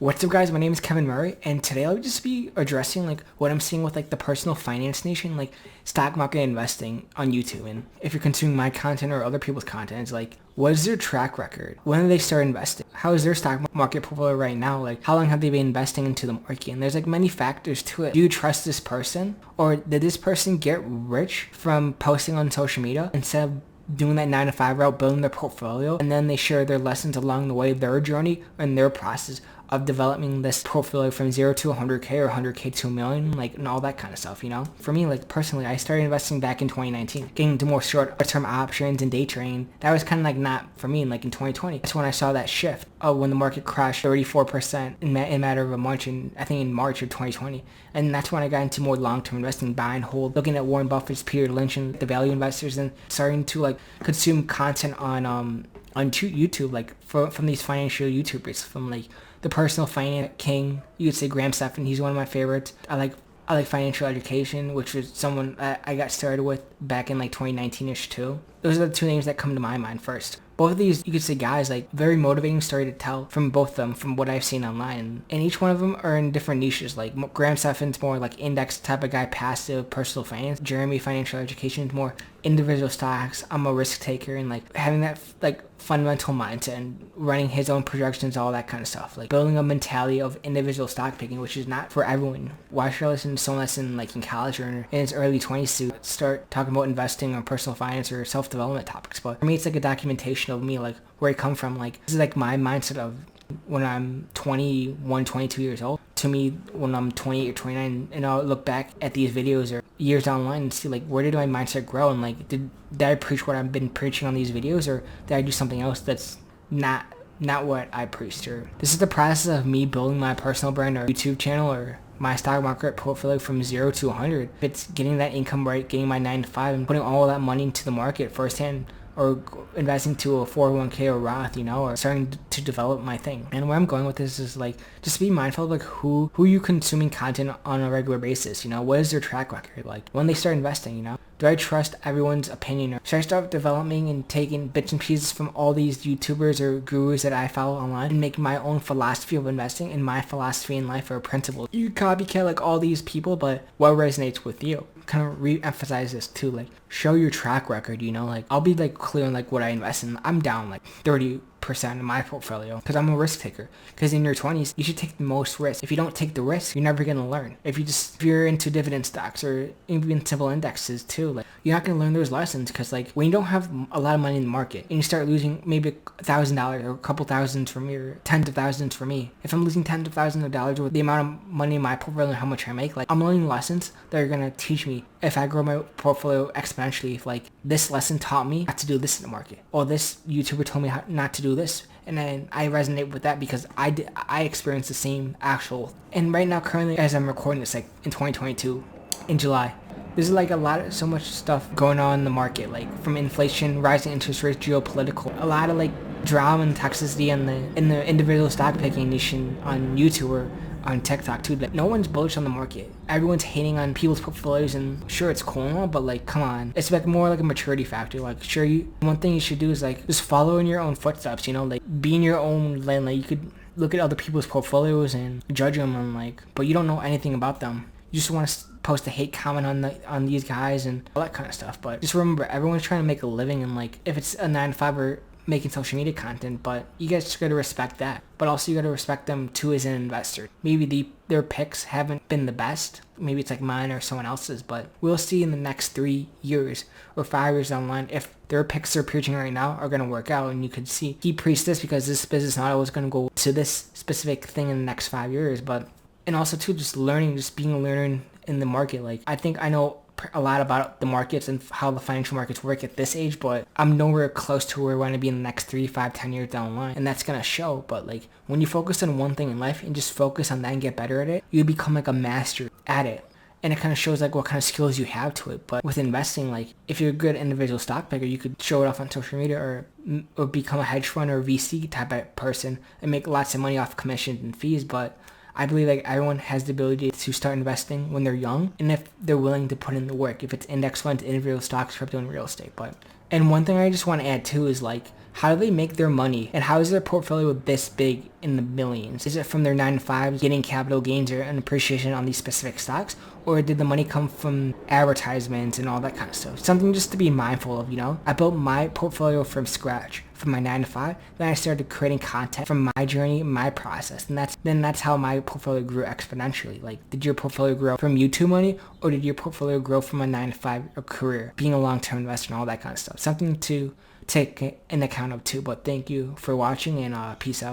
What's up guys, my name is Kevin Murray, and today I'll just be addressing what I'm seeing with the personal finance nation, stock market investing on YouTube. And if you're consuming my content or other people's content, it's what is their track record? When did they start investing? How is their stock market portfolio right now? How long have they been investing into the market? And there's many factors to it. Do you trust this person? Or did this person get rich from posting on social media instead of doing that 9 to 5 route, building their portfolio, and then they share their lessons along the way, their journey and their process of developing this portfolio from 0 to 100k or 100k to a million, and all that kind of stuff, For me, personally, I started investing back in 2019, getting into more short-term options and day trading. That was kind of not for me, in 2020. That's when I saw that shift when the market crashed 34% in a matter of a month, I think in March of 2020. And that's when I got into more long-term investing, buy and hold, looking at Warren Buffett's, Peter Lynch, and the value investors, and starting to consume content on YouTube, from these financial YouTubers, from the personal finance king. You could say Graham Stephan. He's one of my favorites. I like financial education, which was someone I got started with back in 2019ish too. Those are the two names that come to my mind first. Both of these, you could say, guys, very motivating story to tell from both of them, from what I've seen online. And each one of them are in different niches. Graham Stephan's more index type of guy, passive, personal finance. Jeremy, financial education, is more individual stocks. I'm a risk taker, and having that fundamental mindset and running his own projections, all that kind of stuff. Building a mentality of individual stock picking, which is not for everyone. Why should I listen to someone that's in college or in his early 20s to start talking about investing or personal finance or self-development topics? But for me, it's a documentation of me, where I come from. This is my mindset of when I'm 21, 22 years old to me when I'm 28 or 29, and I'll look back at these videos or years down the line and see where did my mindset grow, and did I preach what I've been preaching on these videos, or did I do something else that's not what I preached? Or this is the process of me building my personal brand or YouTube channel or my stock market portfolio from 0 to 100. It's getting that income right, getting my 9 to 5, and putting all that money into the market firsthand, or investing to a 401k or Roth, or starting to develop my thing. And where I'm going with this is just be mindful of who you consuming content on a regular basis. What is their track record? When they start investing, do I trust everyone's opinion, or should I start developing and taking bits and pieces from all these YouTubers or gurus that I follow online and make my own philosophy of investing and my philosophy in life or principles? You copycat all these people, but what resonates with you? Kind of re-emphasize this too, show your track record. I'll be clear on what I invest in. I'm down 30% in my portfolio because I'm a risk taker. Because in your 20s, you should take the most risk. If you don't take the risk, you're never gonna learn. If you're into dividend stocks or even simple indexes too, you're not gonna learn those lessons. Because when you don't have a lot of money in the market and you start losing maybe $1,000 or a couple thousands from your tens of thousands for me, if I'm losing tens of thousands of dollars with the amount of money in my portfolio and how much I make, I'm learning lessons that are gonna teach me if I grow my portfolio exponentially. If this lesson taught me not to do this in the market, or this YouTuber told me not to do this, and then I resonate with that because I experienced the same actual. And right now, currently, as I'm recording this, in 2022, in July, there's so much stuff going on in the market, from inflation, rising interest rates, geopolitical, a lot of drama and toxicity in the individual stock picking niche on YouTube or on TikTok too. No one's bullish on the market. Everyone's hating on people's portfolios, and sure, it's cool and all, but come on, it's more a maturity factor. Sure, one thing you should do is just follow in your own footsteps. Be in your own lane. You could look at other people's portfolios and judge them, and but you don't know anything about them. You just want to post a hate comment on these guys and all that kind of stuff. But just remember, everyone's trying to make a living, and if it's a 9 to 5 or making social media content, but you guys just gotta respect that. But also you gotta respect them too as an investor. Maybe their picks haven't been the best. Maybe it's mine or someone else's, but we'll see in the next 3 years or 5 years down the line if their picks they're preaching right now are gonna work out. And you could see he preached this because this business model was gonna go to this specific thing in the next 5 years. And also too, just being a learner in the market. I think I know a lot about the markets and how the financial markets work at this age, but I'm nowhere close to where I want to be in the next 3, 5, 10 years down the line, and that's gonna show. But when you focus on one thing in life and just focus on that and get better at it, you become a master at it, and it kind of shows what kind of skills you have to it. But with investing, if you're a good individual stock picker, you could show it off on social media or become a hedge fund or VC type of person and make lots of money off commissions and fees. But I believe everyone has the ability to start investing when they're young, and if they're willing to put in the work, if it's index funds, individual stocks, crypto, and real estate. And one thing I just want to add too is how do they make their money, and how is their portfolio this big in the millions? Is it from their 9 to 5s getting capital gains or an appreciation on these specific stocks, or did the money come from advertisements and all that kind of stuff? Something just to be mindful of, you know? I built my portfolio from scratch, from my 9 to 5. Then I started creating content from my journey, my process, and that's how my portfolio grew exponentially. Like, did your portfolio grow from YouTube money, or did your portfolio grow from a 9 to 5 career, being a long-term investor and all that kind of stuff? Something to take in account of too. But thank you for watching, and peace out.